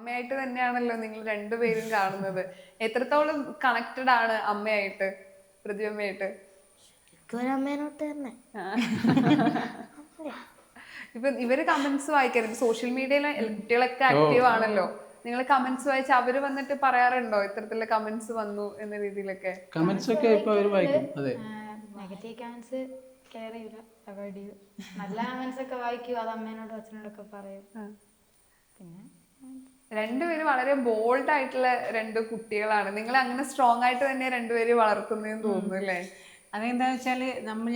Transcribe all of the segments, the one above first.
അമ്മയായിട്ട് തന്നെയാണല്ലോ നിങ്ങൾ രണ്ടുപേരും കാണുന്നത്. എത്രത്തോളം കണക്റ്റഡ് ആണ് അമ്മയായിട്ട്, പ്രതിയമ്മയായിട്ട്? അമ്മേനോട്ട് തന്നെ. ഇപ്പൊ ഇവര് കമന്റ്സ് വായിക്കാറുണ്ട് സോഷ്യൽ മീഡിയയിലെ കുട്ടികളൊക്കെ ആക്റ്റീവ് ആണല്ലോ. നിങ്ങൾ കമന്റ്സ് വായിച്ച് അവര് വന്നിട്ട് പറയാറുണ്ടോ ഇത്തരത്തിലുള്ള കമന്റ്സ് വന്നു എന്ന രീതിയിലൊക്കെ? കമന്റ്സ് ഒക്കെ ഇപ്പൊ അവര് വായിക്കും. അതെ, നെഗറ്റീവ് കമന്റ്സ് കെയർ ചെയ്യൂല, അവോയ്ഡ് ചെയ്യും. നല്ല കമന്റ്സ് ഒക്കെ വായിക്കും, അത് അമ്മേനോടും അച്ഛനോടൊക്കെ പറയും. പിന്നെ രണ്ടുപേരും വളരെ ബോൾഡ് ആയിട്ടുള്ള രണ്ട് കുട്ടികളാണ്. നിങ്ങൾ അങ്ങനെ സ്ട്രോങ് ആയിട്ട് തന്നെ രണ്ടുപേരും വളർത്തുന്നതെന്ന് തോന്നുന്നു അല്ലേ? അതെന്താന്ന് വെച്ചാൽ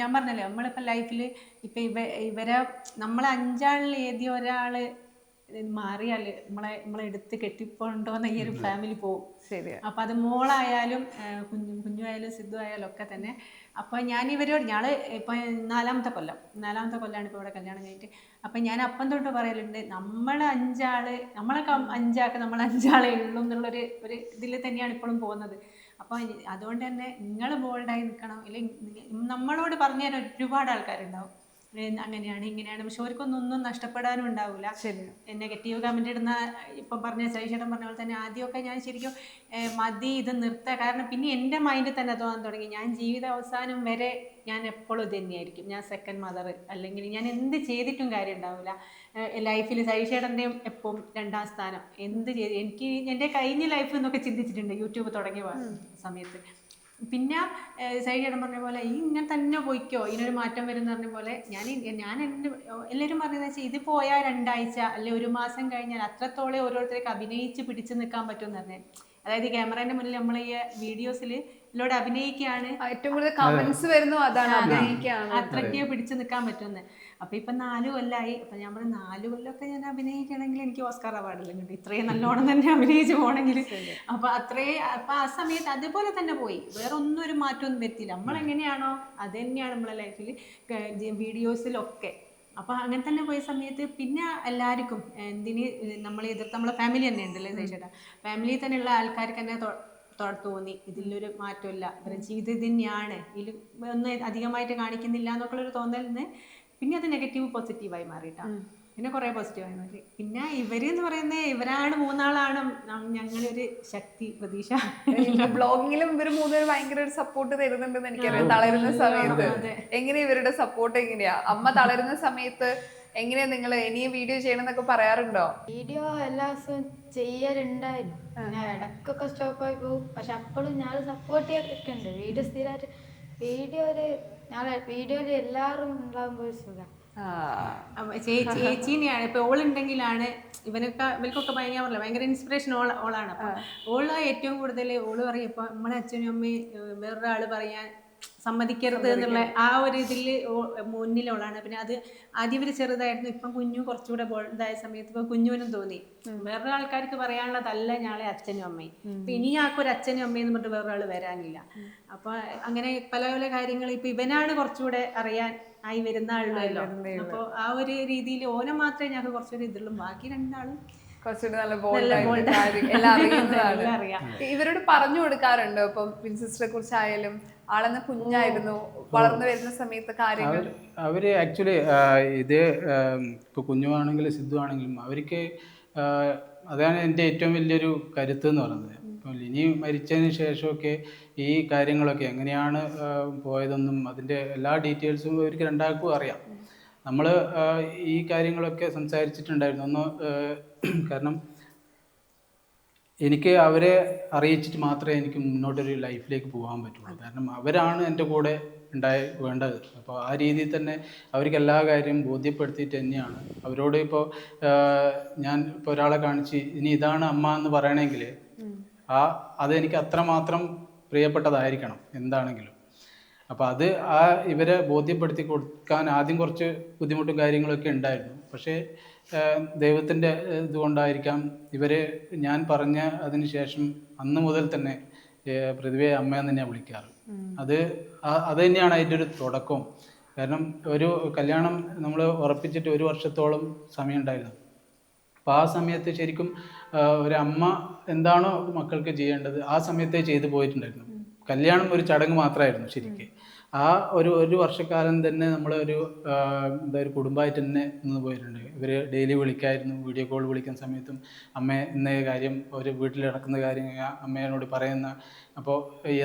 ഞാൻ പറഞ്ഞല്ലോ, നമ്മളിപ്പോൾ ലൈഫിൽ ഇപ്പം ഇവരെ നമ്മൾ അഞ്ചാളിൽ ഏതി ഒരാൾ മാറിയാൽ നമ്മളെ എടുത്ത് കെട്ടിപ്പോണ്ടോന്ന് ഈ ഒരു ഫാമിലി പോകും. ശരിയാ. അപ്പം അത് മോളായാലും കുഞ്ഞു ആയാലും സിദ്ധു ആയാലും ഒക്കെ തന്നെ. അപ്പോൾ ഞാൻ ഇവരോട് ഇപ്പം നാലാമത്തെ കൊല്ലമാണ് ഇപ്പോൾ ഇവിടെ കല്യാണം കഴിഞ്ഞിട്ട്. അപ്പം ഞാൻ അപ്പം തൊട്ട് പറയലുണ്ട്, നമ്മളെ അഞ്ചാൾക്ക് നമ്മൾ അഞ്ചാളേ ഉള്ളൂ എന്നുള്ളൊരു ഇതിൽ തന്നെയാണ് ഇപ്പോഴും പോകുന്നത്. അപ്പോൾ അതുകൊണ്ട് തന്നെ നിങ്ങൾ ബോൾഡായി നിൽക്കണം. ഇല്ലെങ്കിൽ നമ്മളോട് പറഞ്ഞു തരാൻ ഒരുപാട് ആൾക്കാരുണ്ടാവും, അങ്ങനെയാണ് ഇങ്ങനെയാണ്. പക്ഷെ അവർക്കൊന്നും നഷ്ടപ്പെടാനും ഉണ്ടാവില്ല. നെഗറ്റീവ് കമന്റ് ഇടുന്ന ഇപ്പം പറഞ്ഞ സൈഷേട്ടൻ പറഞ്ഞ പോലെ തന്നെ ആദ്യമൊക്കെ ഞാൻ ശരിക്കും മതി ഇത് നിർത്തുക. കാരണം പിന്നെ എൻ്റെ മൈൻഡിൽ തന്നെ തോന്നാൻ തുടങ്ങി, ഞാൻ ജീവിത അവസാനം വരെ ഞാൻ എപ്പോഴും ഇത് തന്നെയായിരിക്കും, ഞാൻ സെക്കൻഡ് മദർ, അല്ലെങ്കിൽ ഞാൻ എന്ത് ചെയ്തിട്ടും കാര്യം ഉണ്ടാവില്ല ലൈഫിൽ. സൈഷേട്ടൻ്റെയും എപ്പം രണ്ടാം സ്ഥാനം. എന്ത് ചെയ്ത് എനിക്ക് എൻ്റെ കഴിഞ്ഞ ലൈഫ് എന്നൊക്കെ ചിന്തിച്ചിട്ടുണ്ട് യൂട്യൂബ് തുടങ്ങിയ സമയത്ത്. പിന്നെ സൈഡിയേട്ടൻ പറഞ്ഞ പോലെ ഇങ്ങനെ തന്നെ പോയിക്കോ, ഇതിനൊരു മാറ്റം വരും എന്ന് പറഞ്ഞ പോലെ ഞാൻ എൻ്റെ എല്ലാവരും പറഞ്ഞതെന്ന് വെച്ചാൽ ഇത് പോയാൽ 2 ആഴ്ച അല്ലെ 1 മാസം കഴിഞ്ഞാൽ അത്രത്തോളം ഓരോരുത്തർക്ക് അഭിനയിച്ച് പിടിച്ചു നിൽക്കാൻ പറ്റുമെന്ന് പറഞ്ഞത്. അതായത് ക്യാമറേൻ്റെ മുന്നിൽ നമ്മൾ ഈ വീഡിയോസിൽ ഇതിലൂടെ അഭിനയിക്കുകയാണ്, ഏറ്റവും കൂടുതൽ കമന്റ്സ് വരുന്നു അതാണ്, അഭിനയിക്കുകയാണ്, അത്രയ്ക്ക് പിടിച്ചു നിൽക്കാൻ പറ്റുമെന്ന്. അപ്പം ഇപ്പം 4 കൊല്ലമായി. അപ്പം ഞാൻ പറഞ്ഞു 4 കൊല്ലമൊക്കെ ഞാൻ അഭിനയിക്കണമെങ്കിൽ എനിക്ക് ഓസ്കാർ അവാർഡില്ല കിട്ടും, ഇത്രയും നല്ലോണം തന്നെ അഭിനയിച്ച് പോകണമെങ്കിൽ. അപ്പം അപ്പം ആ സമയത്ത് അതുപോലെ തന്നെ പോയി, വേറെ ഒന്നും ഒരു മാറ്റമൊന്നും വരുത്തിയില്ല. നമ്മളെങ്ങനെയാണോ അത് തന്നെയാണ് നമ്മളെ ലൈഫിൽ വീഡിയോസിലൊക്കെ. അപ്പം അങ്ങനെ തന്നെ പോയ സമയത്ത് പിന്നെ എല്ലാവർക്കും എന്തിന് നമ്മളെ എതിർത്ത് നമ്മളെ ഫാമിലി തന്നെ ഉണ്ടല്ലേ ചേട്ടാ, ഫാമിലിയിൽ തന്നെയുള്ള ആൾക്കാർക്ക് തന്നെ തോന്നി ഇതിലൊരു മാറ്റമില്ല, ഇവരുടെ ജീവിതം തന്നെയാണ്, ഇതിൽ ഒന്നും അധികമായിട്ട് കാണിക്കുന്നില്ല എന്നൊക്കെയുള്ളൊരു തോന്നലിന് പിന്നെ അത് നെഗറ്റീവ് പോസിറ്റീവായി മാറിയിട്ടാ. പിന്നെ കുറേ പോസിറ്റീവായി മാറി. പിന്നെ ഇവരെന്ന് പറയുന്നത് ഇവരാണ് 3 ആളാണ് ഞങ്ങളൊരു ശക്തി പ്രതീക്ഷ. ബ്ലോഗിങ്ങിലും ഇവർ 3 പേര് ഭയങ്കര ഒരു സപ്പോർട്ട് തരുന്നുണ്ടെന്ന് എനിക്കറിയാം. തളരുന്ന സമയത്ത് എങ്ങനെയാ ഇവരുടെ സപ്പോർട്ട് എങ്ങനെയാ? അമ്മ തളരുന്ന സമയത്ത് എങ്ങനെയാ നിങ്ങൾ ഇനിയും വീഡിയോ ചെയ്യണം എന്നൊക്കെ പറയാറുണ്ടോ? വീഡിയോ എല്ലാ ദിവസവും ചെയ്യലുണ്ടായിരുന്നു, ഞാൻ ഇടയ്ക്കൊക്കെ സ്റ്റോപ്പായി പോകും. പക്ഷെ അപ്പോഴും ഞാൻ സപ്പോർട്ട് ചെയ്യൊക്കെ ഉണ്ട്. വീഡിയോ സ്ഥിരമായിട്ട് വീഡിയോയിൽ എല്ലാവരും ഉണ്ടാകുമ്പോൾ ഒരു സുഖം. ചേച്ചീനെയാണ് ഇപ്പൊ ഓളുണ്ടെങ്കിലാണ് ഇവർക്കൊക്കെ ഭയങ്കര ഇൻസ്പിറേഷൻ ഓളാണ്. അപ്പൊ ഓള് ഏറ്റവും കൂടുതൽ ഓള് പറയും, ഇപ്പൊ നമ്മളെ അച്ഛനും അമ്മയും വേറൊരാള് പറയാൻ സമ്മതിക്കരുത് എന്നുള്ള ആ ഒരു ഇതിൽ മുന്നിലോളാണ്. പിന്നെ അത് ആദ്യം ഇവര് ചെറുതായിരുന്നു, ഇപ്പം കുഞ്ഞു കുറച്ചുകൂടെ ഇതായ സമയത്ത് ഇപ്പൊ കുഞ്ഞുവിനും തോന്നി വേറൊരു ആൾക്കാർക്ക് പറയാനുള്ളതല്ല ഞങ്ങളെ അച്ഛനും അമ്മയും. ഇപ്പൊ ഇനി ആൾക്കൊരു അച്ഛനും അമ്മയും എന്ന് പറഞ്ഞിട്ട് വേറൊരാൾ വരാനില്ല. അപ്പൊ അങ്ങനെ പല പല കാര്യങ്ങൾ ഇപ്പൊ ഇവനാണ് കുറച്ചുകൂടെ അറിയാൻ ആയി വരുന്ന ആളുകളല്ലോ. അപ്പൊ ആ ഒരു രീതിയിൽ ഓനെ മാത്രമേ ഞങ്ങൾക്ക് കുറച്ചൊരു ഇതുള്ളൂ, ബാക്കി 2 ആളും കുറച്ചുകൂടി നല്ല ബോൾഡ് എല്ലാം അറിയുന്നതാണ്. ഇവരോട് പറഞ്ഞു കൊടുക്കാറുണ്ടോ ഇപ്പം സിസ്റ്ററെ കുറിച്ചായാലും? ആളെന്ന് കുഞ്ഞായിരുന്നു, വളർന്നു വരുന്ന സമയത്ത് കാര്യങ്ങൾ അവര് ആക്ച്വലി ഇത് ഇപ്പൊ കുഞ്ഞുവാണെങ്കിലും സിദ്ധു ആണെങ്കിലും അവർക്ക് അതാണ് എൻ്റെ ഏറ്റവും വലിയൊരു കരുത്ത് എന്ന് പറയുന്നത്. ഇപ്പം ലിനി മരിച്ചതിന് ശേഷമൊക്കെ ഈ കാര്യങ്ങളൊക്കെ എങ്ങനെയാണ് പോയതെന്നും അതിൻ്റെ എല്ലാ ഡീറ്റെയിൽസും അവർക്ക് 2 അറിയാം. നമ്മൾ ഈ കാര്യങ്ങളൊക്കെ സംസാരിച്ചിട്ടുണ്ടായിരുന്നു ഒന്ന്. കാരണം എനിക്ക് അവരെ അറിയിച്ചിട്ട് മാത്രമേ എനിക്ക് മുന്നോട്ടൊരു ലൈഫിലേക്ക് പോകാൻ പറ്റുള്ളൂ. കാരണം അവരാണ് എൻ്റെ കൂടെ വേണ്ടത്. അപ്പോൾ ആ രീതിയിൽ തന്നെ അവർക്ക് എല്ലാ കാര്യവും ബോധ്യപ്പെടുത്തിയിട്ട് തന്നെയാണ് അവരോട്. ഇപ്പോൾ ഞാൻ ഇപ്പോൾ ഒരാളെ കാണിച്ച് ഇനി ഇതാണ് അമ്മ എന്ന് പറയണമെങ്കിൽ അതെനിക്ക് അത്രമാത്രം പ്രിയപ്പെട്ടതായിരിക്കണം എന്താണെങ്കിലും. അപ്പോൾ അത് ഇവരെ ബോധ്യപ്പെടുത്തി കൊടുക്കാൻ ആദ്യം കുറച്ച് ബുദ്ധിമുട്ടും കാര്യങ്ങളൊക്കെ ഉണ്ടായിരുന്നു. പക്ഷേ ദൈവത്തിൻ്റെ ഇതുകൊണ്ടായിരിക്കാം ഞാൻ പറഞ്ഞ അതിന് ശേഷം അന്ന് മുതൽ തന്നെ പ്രതിഭയെ അമ്മയെന്ന് തന്നെയാണ് വിളിക്കാറ്. അത് തന്നെയാണ് അതിൻ്റെ ഒരു തുടക്കം. കാരണം ഒരു കല്യാണം നമ്മൾ ഉറപ്പിച്ചിട്ട് 1 വർഷത്തോളം സമയം ഉണ്ടായിരുന്നു. അപ്പോൾ ആ സമയത്ത് ശരിക്കും ഒരമ്മ എന്താണോ മക്കൾക്ക് ചെയ്യേണ്ടത് ആ സമയത്തേ ചെയ്തു പോയിട്ടുണ്ടായിരുന്നു. കല്യാണം ഒരു ചടങ്ങ് മാത്രമായിരുന്നു ശരിക്കും. ആ ഒരു വർഷക്കാലം തന്നെ നമ്മളൊരു എന്താ ഒരു കുടുംബമായിട്ട് തന്നെ നിന്ന് പോയിട്ടുണ്ട്. ഇവർ ഡെയിലി വിളിക്കായിരുന്നു, വീഡിയോ കോൾ വിളിക്കുന്ന സമയത്തും അമ്മ ഇന്ന കാര്യം ഒരു വീട്ടിൽ നടക്കുന്ന കാര്യം അമ്മേനോട് പറയുന്ന, അപ്പോൾ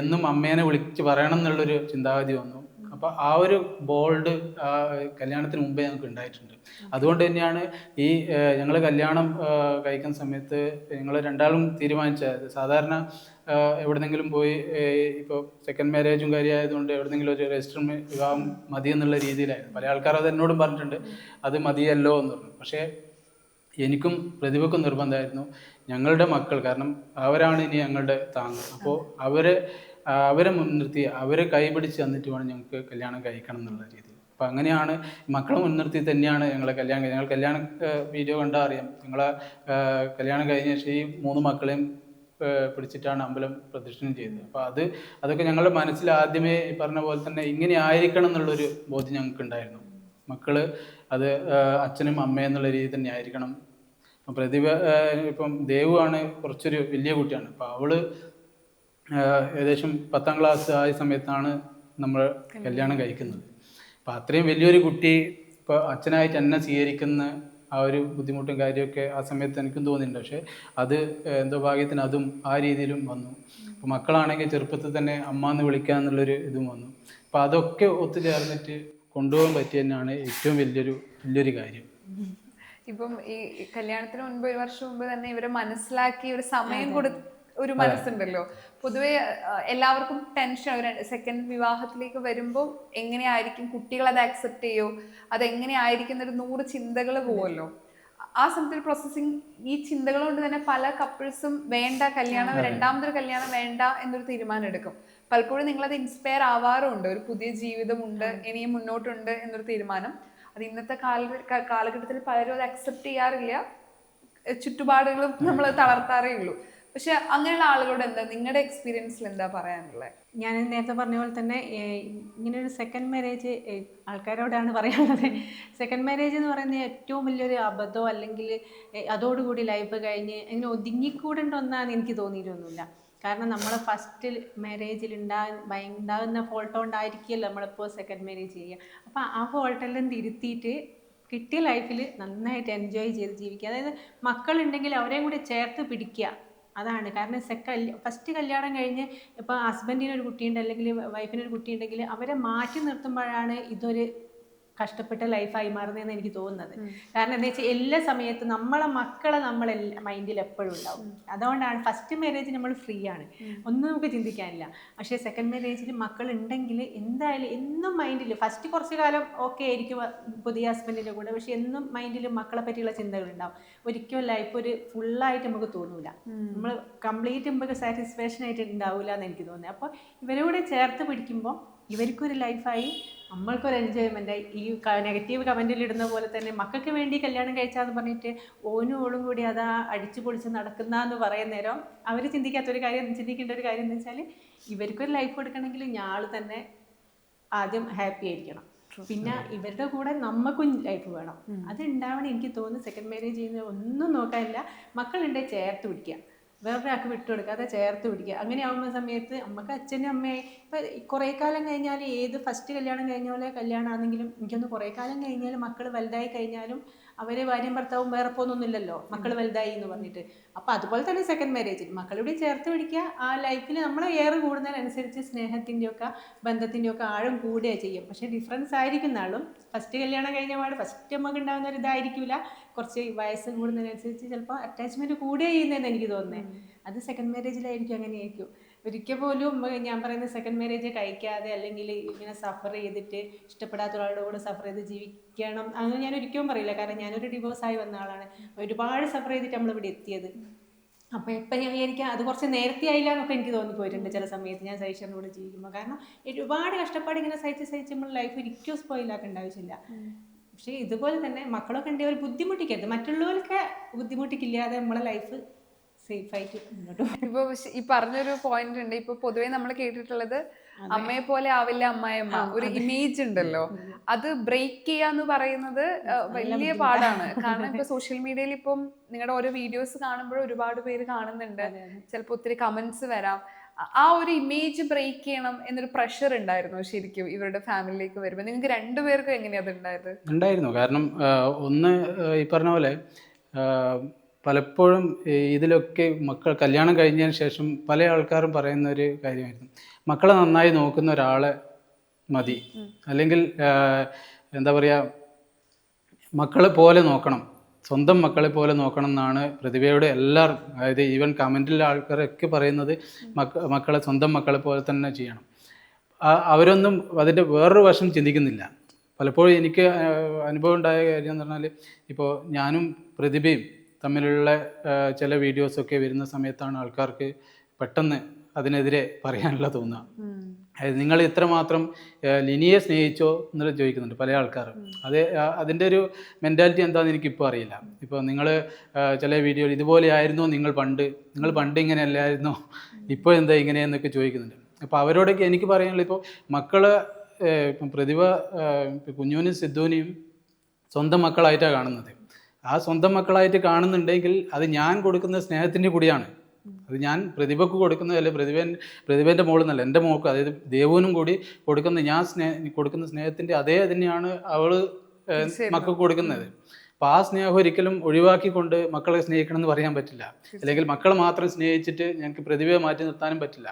എന്നും അമ്മേനെ വിളിച്ച് പറയണം എന്നുള്ളൊരു ചിന്താഗതി വന്നു. അപ്പോൾ ആ ഒരു ബോൾഡ് കല്യാണത്തിന് മുമ്പേ ഞങ്ങൾക്ക് ഉണ്ടായിട്ടുണ്ട്. അതുകൊണ്ട് തന്നെയാണ് ഈ ഞങ്ങൾ കല്യാണം കഴിക്കുന്ന സമയത്ത് ഞങ്ങൾ രണ്ടാളും തീരുമാനിച്ചത്, സാധാരണ എവിടെന്നെങ്കിലും പോയി ഇപ്പോൾ സെക്കൻഡ് മാരേജും കാര്യമായതുകൊണ്ട് എവിടെന്നെങ്കിലും ഒരു രജിസ്റ്റർ വിവാഹം മതി എന്നുള്ള രീതിയിലായിരുന്നു. പല ആൾക്കാരും അത് എന്നോടും പറഞ്ഞിട്ടുണ്ട്, അത് മതിയല്ലോ എന്ന് പറഞ്ഞു. പക്ഷേ എനിക്കും പ്രതിഭക്കും നിർബന്ധമായിരുന്നു ഞങ്ങളുടെ മക്കൾ, കാരണം അവരാണ് ഇനി ഞങ്ങളുടെ താങ്ങ്. അപ്പോൾ അവരെ മുൻനിർത്തി അവരെ കൈപിടിച്ച് തന്നിട്ട് വേണം ഞങ്ങൾക്ക് കല്യാണം കഴിക്കണം എന്നുള്ള രീതിയിൽ. അപ്പം അങ്ങനെയാണ് മക്കളെ മുൻനിർത്തി തന്നെയാണ് ഞങ്ങൾ കല്യാണ വീഡിയോ കണ്ടാൽ അറിയാം. ഞങ്ങളെ കല്യാണം കഴിഞ്ഞ ശേഷം ഈ 3 മക്കളെയും പിടിച്ചിട്ടാണ് അമ്പലം പ്രദക്ഷിണം ചെയ്തത്. അപ്പോൾ അതൊക്കെ ഞങ്ങളുടെ മനസ്സിൽ ആദ്യമേ പറഞ്ഞ പോലെ തന്നെ ഇങ്ങനെ ആയിരിക്കണം എന്നുള്ളൊരു ബോധ്യം ഞങ്ങൾക്ക് ഉണ്ടായിരുന്നു. മക്കള് അത് അച്ഛനും അമ്മയും എന്നുള്ള രീതി തന്നെ ആയിരിക്കണം. പ്രതിഭ ഇപ്പം ദേവു ആണ് കുറച്ചൊരു വലിയ കുട്ടിയാണ്. അപ്പോൾ അവള് ഏകദേശം 10ാം ക്ലാസ് ആയ സമയത്താണ് നമ്മൾ കല്യാണം കഴിക്കുന്നത്. അപ്പം അത്രയും വലിയൊരു കുട്ടി ഇപ്പോൾ അച്ഛനായിട്ട് എന്നെ സ്വീകരിക്കുന്ന ആ ഒരു ബുദ്ധിമുട്ടും കാര്യമൊക്കെ ആ സമയത്ത് എനിക്കും തോന്നിയിട്ടുണ്ട്. പക്ഷേ അത് എന്തോ ഭാഗ്യത്തിന് അതും ആ രീതിയിലും വന്നു. അപ്പോൾ മക്കളാണെങ്കിൽ ചെറുപ്പത്തിൽ തന്നെ അമ്മ എന്ന് വിളിക്കുക എന്നുള്ളൊരു ഇതും വന്നു. അപ്പോൾ അതൊക്കെ ഒത്തുചേർന്നിട്ട് കൊണ്ടുപോകാൻ പറ്റിയ തന്നെയാണ് ഏറ്റവും വലിയൊരു കാര്യം. ഇപ്പം ഈ കല്യാണത്തിന് മുൻപ് 1 വർഷം മുമ്പ് തന്നെ ഇവരെ മനസ്സിലാക്കി ഒരു സമയം ഒരു മനസ്സുണ്ടല്ലോ. പൊതുവെ എല്ലാവർക്കും ടെൻഷൻ, സെക്കൻഡ് വിവാഹത്തിലേക്ക് വരുമ്പോൾ എങ്ങനെയായിരിക്കും, കുട്ടികൾ അത് ആക്സെപ്റ്റ് ചെയ്യോ, അതെങ്ങനെയായിരിക്കും ഒരു 100 ചിന്തകൾ പോവല്ലോ. ആ സമയത്ത് പ്രോസസ്സിങ് ഈ ചിന്തകൾ കൊണ്ട് തന്നെ പല കപ്പിൾസും വേണ്ട കല്യാണം, രണ്ടാമതൊരു കല്യാണം വേണ്ട എന്നൊരു തീരുമാനം എടുക്കും. പലപ്പോഴും നിങ്ങളത് ഇൻസ്പയർ ആവാറുണ്ട്, ഒരു പുതിയ ജീവിതമുണ്ട്, ഇനിയും മുന്നോട്ടുണ്ട് എന്നൊരു തീരുമാനം. അത് ഇന്നത്തെ കാലഘട്ടത്തിൽ പലരും അത് അക്സെപ്റ്റ് ചെയ്യാറില്ല, ചുറ്റുപാടുകളും നമ്മൾ തളർത്താറേ ഉള്ളൂ. പക്ഷെ അങ്ങനെയുള്ള ആളുകളോട് എന്താ നിങ്ങളുടെ എക്സ്പീരിയൻസിൽ എന്താ പറയാനുള്ളത്? ഞാൻ നേരത്തെ പറഞ്ഞ പോലെ തന്നെ ഇങ്ങനൊരു സെക്കൻഡ് മാരേജ് ആൾക്കാരോടാണ് പറയാനുള്ളത്. സെക്കൻഡ് മാരേജ് എന്ന് പറയുന്നത് ഏറ്റവും വലിയൊരു അബദ്ധമോ അല്ലെങ്കിൽ അതോടുകൂടി ലൈഫ് കഴിഞ്ഞ് ഇങ്ങനെ ഒതുങ്ങിക്കൂടേണ്ട ഒന്നാന്ന് എനിക്ക് തോന്നിയിട്ടൊന്നുമില്ല. കാരണം നമ്മൾ ഫസ്റ്റ് മാരേജിൽ ഉണ്ടാകുന്ന ഫോൾട്ട് കൊണ്ടായിരിക്കുമല്ലോ നമ്മളിപ്പോൾ സെക്കൻഡ് മാരേജ് ചെയ്യുക. അപ്പോൾ ആ ഫോൾട്ടെല്ലാം തിരുത്തിയിട്ട് കിട്ടിയ ലൈഫിൽ നന്നായിട്ട് എൻജോയ് ചെയ്ത് ജീവിക്കുക. അതായത് മക്കളുണ്ടെങ്കിൽ അവരെയും കൂടി ചേർത്ത് പിടിക്കുക, അതാണ്. കാരണം ഫസ്റ്റ് കല്യാണം കഴിഞ്ഞ് ഇപ്പോൾ ഹസ്ബൻഡിനൊരു കുട്ടിയുണ്ട് അല്ലെങ്കിൽ വൈഫിനൊരു കുട്ടിയുണ്ടെങ്കിൽ അവരെ മാറ്റി നിർത്തുമ്പോഴാണ് ഇതൊരു കഷ്ടപ്പെട്ട ലൈഫായി മാറുന്നതെന്ന് എനിക്ക് തോന്നുന്നത്. കാരണം എന്താ വെച്ചാൽ എല്ലാ സമയത്തും നമ്മളെ മക്കളെ നമ്മളെ മൈൻഡിൽ എപ്പോഴും ഉണ്ടാവും. അതുകൊണ്ടാണ് ഫസ്റ്റ് മാരേജ് നമ്മൾ ഫ്രീ ആണ്, ഒന്നും നമുക്ക് ചിന്തിക്കാനില്ല. പക്ഷേ സെക്കൻഡ് മാരേജിൽ മക്കളുണ്ടെങ്കിൽ എന്തായാലും എന്നും മൈൻഡിൽ ഫസ്റ്റ് കുറച്ച് കാലം ഓക്കെ ആയിരിക്കും പുതിയ ഹസ്ബൻഡിൻ്റെ കൂടെ, പക്ഷെ എന്നും മൈൻഡിൽ മക്കളെ പറ്റിയുള്ള ചിന്തകളുണ്ടാവും. ഒരിക്കലും ലൈഫ് ഒരു ഫുള്ളായിട്ട് നമുക്ക് തോന്നൂല, നമ്മൾ കംപ്ലീറ്റ് നമുക്ക് സാറ്റിസ്ഫാക്ഷൻ ആയിട്ട് ഉണ്ടാവില്ല എന്ന് എനിക്ക് തോന്നുന്നത്. അപ്പോൾ ഇവരോട് ചേർത്ത് പിടിക്കുമ്പോൾ ഇവർക്കൊരു ലൈഫായി, നമ്മൾക്കൊരു എൻജോയ്മെൻറ്റായി. ഈ നെഗറ്റീവ് കമൻറ്റിൽ ഇടുന്ന പോലെ തന്നെ മക്കൾക്ക് വേണ്ടി കല്യാണം കഴിച്ചാന്ന് പറഞ്ഞിട്ട് ഓനും കൂടി അതാ അടിച്ചു പൊളിച്ച് നടക്കുന്നതെന്ന് പറയുന്ന നേരം അവർ ചിന്തിക്കേണ്ട ഒരു കാര്യം എന്ന് വെച്ചാൽ ഇവർക്കൊരു ലൈഫ് കൊടുക്കണമെങ്കിൽ ഞാൾ തന്നെ ആദ്യം ഹാപ്പി ആയിരിക്കണം, പിന്നെ ഇവരുടെ കൂടെ നമുക്കും ലൈഫ് വേണം. അത് ഉണ്ടാവണം. എനിക്ക് തോന്നുന്നു സെക്കൻഡ് മാരേജ് ചെയ്യുന്ന ഒന്നും നോക്കാനില്ല, മക്കളുണ്ടെങ്കിൽ ചേർത്ത് പിടിക്കുക, വേറൊരാൾക്ക് വിട്ടുകൊടുക്കാതെ ചേർത്ത് പിടിക്കുക. അങ്ങനെ ആവുന്ന സമയത്ത് നമുക്ക് അച്ഛനും അമ്മയെ ഇപ്പം കുറേ കാലം കഴിഞ്ഞാൽ ഏത് ഫസ്റ്റ് കല്യാണം കഴിഞ്ഞ പോലെ കല്യാണമാണെങ്കിലും എനിക്കൊന്ന് കുറേ കാലം കഴിഞ്ഞാൽ മക്കൾ വലുതായി കഴിഞ്ഞാലും അവരെ ഭാര്യയും ഭർത്താവും വേറെ പോകുന്നൊന്നുമില്ലല്ലോ, മക്കൾ വലുതായി എന്ന് പറഞ്ഞിട്ട്. അപ്പോൾ അതുപോലെ തന്നെ സെക്കൻഡ് മാരേജിൽ മക്കളുടെ ചേർത്ത് പിടിക്കുക. ആ ലൈഫിൽ നമ്മളെ ഏറെ കൂടുന്നതിനനുസരിച്ച് സ്നേഹത്തിൻ്റെയൊക്കെ ബന്ധത്തിൻ്റെയൊക്കെ ആഴം കൂടുകയാണ് ചെയ്യും. പക്ഷേ ഡിഫറൻസ് ആയിരിക്കുന്ന ആളും ഫസ്റ്റ് കല്യാണം കഴിഞ്ഞ പാട് ഫസ്റ്റ് നമുക്ക് ഉണ്ടാകുന്ന ഒരു ഇതായിരിക്കില്ല, കുറച്ച് വയസ്സ് കൂടുന്നതിനനുസരിച്ച് ചിലപ്പോൾ അറ്റാച്ച്മെൻറ്റ് കൂടുകയാണ് ചെയ്യുന്നതെന്ന് എനിക്ക് തോന്നുന്നത്. അത് സെക്കൻഡ് മാരേജിലായിരിക്കും, അങ്ങനെയായിരിക്കും. ഒരിക്കൽ പോലും ഞാൻ പറയുന്ന സെക്കൻഡ് മാരേജ് കഴിക്കാതെ അല്ലെങ്കിൽ ഇങ്ങനെ സഫർ ചെയ്തിട്ട് ഇഷ്ടപ്പെടാത്ത ഒരാളുടെ കൂടെ സഫർ ചെയ്ത് ജീവിക്കണം അങ്ങനെ ഞാൻ ഒരിക്കലും പറയില്ല. കാരണം ഞാനൊരു ഡിവോഴ്സായി വന്ന ആളാണ്, ഒരുപാട് സഫർ ചെയ്തിട്ട് നമ്മളിവിടെ എത്തിയത്. അപ്പോൾ ഇപ്പം ഞാൻ വിചാരിക്കാം അത് കുറച്ച് നേരത്തെ ആയില്ല എന്നൊക്കെ എനിക്ക് തോന്നിപ്പോയിട്ടുണ്ട് ചില സമയത്ത് ഞാൻ സൈഷറിൻ്റെ കൂടെ ജീവിക്കുമ്പോൾ. കാരണം ഒരുപാട് കഷ്ടപ്പാട് ഇങ്ങനെ സഹിച്ച് നമ്മൾ ലൈഫ് ഒരിക്കലും സ്പോയിലാക്കേണ്ട ആവശ്യമില്ല. പക്ഷേ ഇതുപോലെ തന്നെ മക്കളൊക്കെ ഉണ്ടെങ്കിൽ അവർ ബുദ്ധിമുട്ടിക്കരുത്, മറ്റുള്ളവർക്ക് ബുദ്ധിമുട്ടിക്കില്ലാതെ നമ്മളെ ലൈഫ് സേഫായിട്ട് മുന്നോട്ട് പോകും. ഇപ്പൊ ഈ പറഞ്ഞൊരു പോയിന്റ് ഉണ്ട്. ഇപ്പൊ പൊതുവെ നമ്മൾ കേട്ടിട്ടുള്ളത് അമ്മയെ പോലെ ആവില്ല അമ്മായിയമ്മ, ഒരു ഇമേജ് ഉണ്ടല്ലോ, അത് ബ്രേക്ക് ചെയ്യാന്ന് പറയുന്നത് വലിയ പാടാണ്. കാരണം ഇപ്പൊ സോഷ്യൽ മീഡിയയിൽ ഇപ്പം നിങ്ങളുടെ ഓരോ വീഡിയോസ് കാണുമ്പോൾ ഒരുപാട് പേര് കാണുന്നുണ്ട്, ചിലപ്പോൾ ഒത്തിരി കമന്റ്സ് വരാം. ആ ഒരു ഇമേജ് ബ്രേക്ക് ചെയ്യണം എന്നൊരു പ്രഷർ ഉണ്ടായിരുന്നു ശരിക്കും ഇവരുടെ ഫാമിലിയിലേക്ക് വരുമ്പോൾ? നിങ്ങൾക്ക് രണ്ടുപേർക്കും എങ്ങനെയാ അത് ഉണ്ടായത്? ഉണ്ടായിരുന്നു. കാരണം ഒന്ന് ഈ പറഞ്ഞ പോലെ പലപ്പോഴും ഇതിലൊക്കെ മക്കൾ കല്യാണം കഴിഞ്ഞതിന് ശേഷം പല ആൾക്കാരും പറയുന്ന ഒരു കാര്യമായിരുന്നു, മക്കളെ നന്നായി നോക്കുന്ന ഒരാളെ മതി, അല്ലെങ്കിൽ എന്താ പറയുക, മക്കളെ പോലെ നോക്കണം, സ്വന്തം മക്കളെ പോലെ നോക്കണം എന്നാണ് പ്രതിഭയോട് എല്ലാവരും, അതായത് ഈവൻ കമൻറ്റിലെ ആൾക്കാരൊക്കെ പറയുന്നത് മക്കളെ സ്വന്തം മക്കളെ പോലെ തന്നെ ചെയ്യണം. അവരൊന്നും അതിൻ്റെ വേറൊരു വശം ചിന്തിക്കുന്നില്ല. പലപ്പോഴും എനിക്ക് അനുഭവം ഉണ്ടായ കാര്യം എന്ന് പറഞ്ഞാൽ, ഇപ്പോൾ ഞാനും പ്രതിഭയും തമ്മിലുള്ള ചില വീഡിയോസൊക്കെ വരുന്ന സമയത്താണ് ആൾക്കാർക്ക് പെട്ടെന്ന് അതിനെതിരെ പറയാനുള്ള തോന്നുക. അതായത് നിങ്ങൾ ഇത്രമാത്രം ലിനിയെ സ്നേഹിച്ചോ എന്നുള്ളത് ചോദിക്കുന്നുണ്ട് പല ആൾക്കാരും. അതിൻ്റെ ഒരു മെൻറ്റാലിറ്റി എന്താണെന്ന് എനിക്കിപ്പോൾ അറിയില്ല. ഇപ്പോൾ നിങ്ങൾ ചില വീഡിയോയിൽ ഇതുപോലെ ആയിരുന്നോ നിങ്ങൾ പണ്ട് ഇങ്ങനെ അല്ലായിരുന്നോ, ഇപ്പോൾ എന്താ ഇങ്ങനെയെന്നൊക്കെ ചോദിക്കുന്നുണ്ട്. അപ്പോൾ അവരോടൊക്കെ എനിക്ക് പറയാനുള്ളത്, ഇപ്പോൾ മക്കള് പ്രതിഭ കുഞ്ഞുവിനും സിദ്ധുവിനെയും സ്വന്തം മക്കളായിട്ടാണ് കാണുന്നത്. ആ സ്വന്തം മക്കളായിട്ട് കാണുന്നുണ്ടെങ്കിൽ അത് ഞാൻ കൊടുക്കുന്ന സ്നേഹത്തിൻ്റെ കൂടിയാണ്. അത് ഞാൻ പ്രതിഭക്ക് കൊടുക്കുന്നത്, അല്ലെ പ്രതിഭേൻ്റെ മോളെന്നല്ല, എൻ്റെ മോൾക്ക്, അതായത് ദേവുവിനും കൂടി കൊടുക്കുന്ന കൊടുക്കുന്ന സ്നേഹത്തിൻ്റെ അതേ തന്നെയാണ് അവൾ മക്കൾക്ക് കൊടുക്കുന്നത്. അപ്പോൾ ആ സ്നേഹം ഒരിക്കലും ഒഴിവാക്കിക്കൊണ്ട് മക്കളെ സ്നേഹിക്കണം എന്ന് പറയാൻ പറ്റില്ല. അല്ലെങ്കിൽ മക്കളെ മാത്രം സ്നേഹിച്ചിട്ട് ഞങ്ങൾക്ക് പ്രതിഭയെ മാറ്റി നിർത്താനും പറ്റില്ല.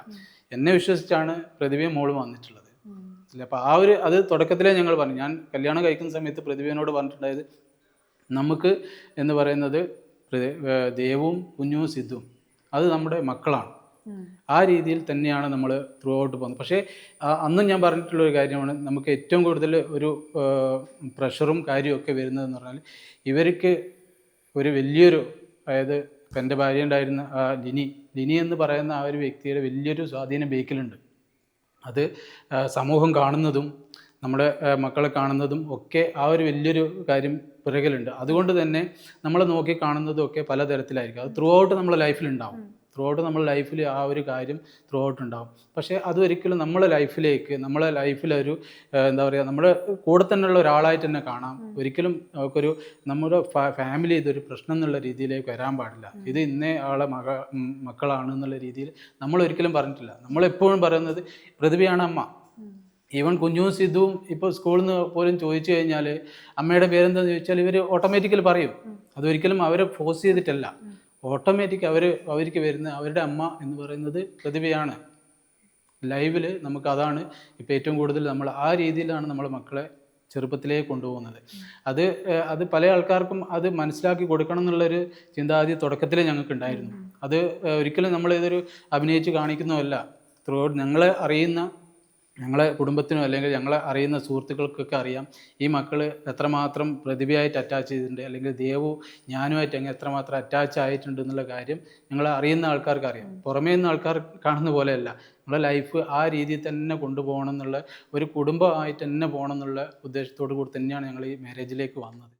എന്നെ വിശ്വസിച്ചാണ് പ്രതിഭയും മോളും വന്നിട്ടുള്ളത്. അപ്പോൾ അത് തുടക്കത്തിലേ ഞങ്ങൾ പറഞ്ഞു. ഞാൻ കല്യാണം കഴിക്കുന്ന സമയത്ത് പ്രതിഭയോട് പറഞ്ഞിട്ടുണ്ടായത്, നമുക്ക് എന്ന് പറയുന്നത് ദേവും കുഞ്ഞുവും സിദ്ധുവും അത് നമ്മുടെ മക്കളാണ്. ആ രീതിയിൽ തന്നെയാണ് നമ്മൾ ത്രൂ ഔട്ട് പോകുന്നത്. പക്ഷേ അന്നും ഞാൻ പറഞ്ഞിട്ടുള്ളൊരു കാര്യമാണ്, നമുക്ക് ഏറ്റവും കൂടുതൽ ഒരു പ്രഷറും കാര്യമൊക്കെ വരുന്നതെന്ന് പറഞ്ഞാൽ, ഇവർക്ക് ഒരു വലിയൊരു, അതായത് എൻ്റെ ഭാര്യ ഉണ്ടായിരുന്ന ലിനി എന്ന് പറയുന്ന ആ ഒരു വ്യക്തിയുടെ വലിയൊരു സ്വാധീനം ബേക്കിലുണ്ട്. അത് സമൂഹം കാണുന്നതും നമ്മുടെ മക്കളെ കാണുന്നതും ഒക്കെ ആ ഒരു വലിയൊരു കാര്യം പിറകിലുണ്ട്. അതുകൊണ്ട് തന്നെ നമ്മൾ നോക്കി കാണുന്നതും ഒക്കെ പലതരത്തിലായിരിക്കും. അത് ത്രൂ ഔട്ട് നമ്മുടെ ലൈഫിലുണ്ടാവും. നമ്മുടെ ലൈഫിൽ ആ ഒരു കാര്യം ത്രൂ ഔട്ട് ഉണ്ടാവും. പക്ഷേ അതൊരിക്കലും നമ്മളെ ലൈഫിലൊരു എന്താ പറയുക, നമ്മുടെ കൂടെ തന്നെയുള്ള ഒരാളായിട്ട് തന്നെ കാണാം. ഒരിക്കലും നമുക്കൊരു നമ്മുടെ ഫാമിലി ഇതൊരു പ്രശ്നം എന്നുള്ള രീതിയിലേക്ക് വരാൻ പാടില്ല. ഇത് ഇന്നേ ആളെ മക്കളാണ് എന്നുള്ള രീതിയിൽ നമ്മളൊരിക്കലും പറഞ്ഞിട്ടില്ല. നമ്മളെപ്പോഴും പറയുന്നത് പ്രതിഭയാണ് അമ്മ. ഈവൻ കുഞ്ഞുവും സിദ്ധുവും ഇപ്പോൾ സ്കൂളിൽ നിന്ന് പോലും ചോദിച്ചു കഴിഞ്ഞാൽ അമ്മയുടെ പേരെന്താണെന്ന് ചോദിച്ചാൽ ഇവർ ഓട്ടോമാറ്റിക്കലി പറയും. അതൊരിക്കലും അവരെ ഫോഴ്സ് ചെയ്തിട്ടല്ല, ഓട്ടോമാറ്റിക് അവർക്ക് വരുന്ന അവരുടെ അമ്മ എന്ന് പറയുന്നത് പ്രതിഭയാണ്. ലൈവിൽ നമുക്ക് അതാണ് ഇപ്പോൾ ഏറ്റവും കൂടുതൽ നമ്മൾ ആ രീതിയിലാണ് നമ്മൾ മക്കളെ ചെറുപ്പത്തിലേ കൊണ്ടുപോകുന്നത്. അത് പല ആൾക്കാർക്കും അത് മനസ്സിലാക്കി കൊടുക്കണം എന്നുള്ളൊരു ചിന്താഗതി തുടക്കത്തിലേ ഞങ്ങൾക്ക് ഉണ്ടായിരുന്നു. അത് ഒരിക്കലും നമ്മളിതൊരു അഭിനയിച്ച് കാണിക്കുന്നതല്ല. ത്രൂ ഔട്ട് ഞങ്ങളെ കുടുംബത്തിനോ അല്ലെങ്കിൽ ഞങ്ങളെ അറിയുന്ന സുഹൃത്തുക്കൾക്കൊക്കെ അറിയാം ഈ മക്കൾ എത്രമാത്രം പ്രതിഭയായിട്ട് അറ്റാച്ച് ചെയ്തിട്ടുണ്ട്, അല്ലെങ്കിൽ ദേവു ഞാനുമായിട്ട് അങ്ങ് എത്രമാത്രം അറ്റാച്ച് ആയിട്ടുണ്ട് എന്നുള്ള കാര്യം ഞങ്ങളെ അറിയുന്ന ആൾക്കാർക്ക് അറിയാം. പുറമേ നിന്ന് ആൾക്കാർ കാണുന്ന പോലെയല്ല. നമ്മളെ ലൈഫ് ആ രീതിയിൽ തന്നെ കൊണ്ടുപോകണം എന്നുള്ള, ഒരു കുടുംബമായിട്ട് തന്നെ പോകണം എന്നുള്ള ഉദ്ദേശത്തോടു കൂടി തന്നെയാണ് ഞങ്ങൾ ഈ മാരേജിലേക്ക് വന്നത്.